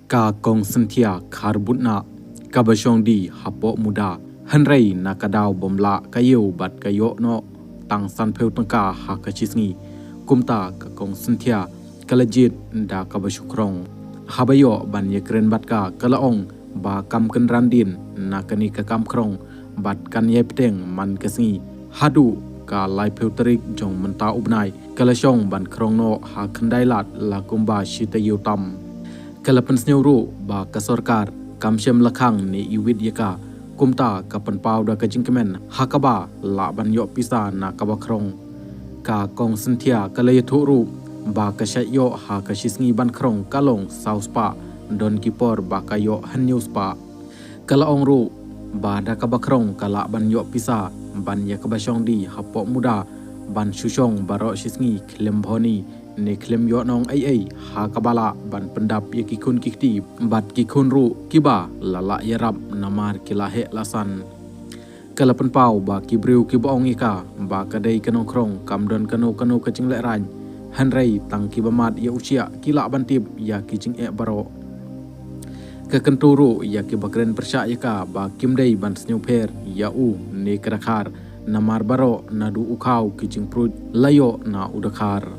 ka kong sentia karbutna ka basyong di hapo muda hanrei nakadaw bomla kayo bat kayo no tang san peu tangka ha kachisngi kumta ka kong sentia kalajit da ka basyukrong habayo ban yekren bat ka kalaong ba kam kan randin nakani ka kam krong bat kan ye peteng man kasngi hadu ka lai peu terik jong menta ubnai kalasong ban krong no ha khandai lat la kumba shita yutam kalapan sneuru ba kasorkar kamshem lakhang ni iwit yaka kumta kapan pau da kajingkemen hakaba la ban yo pisa na kabakrong ka kong sentia kalayaturu ba kasyayo ha kasisngi ban krong kalong sauspa don kipor ba kayo hanyuspa kalaong ru ba da kabakrong kala ban yo pisa ban ya kabasyong di hapo muda ban syusyong baro sisngi klembhoni ne klem yo nong ai ha kabala ban pendap ye kikun kikti bat kikun ru kiba lala yarab namar kilahe lasan kalapan pau ba kibriu kibaong ika ba kadai kanong krong kamdon kano kacing le ran hanrei tang kibamat ya usia kila bantib ya kicing baro kekenturu ya kibakren persya yaka ba kimdei ban snyuper ya ne krakar namar baro nadu ukau kicing prut layo na udakar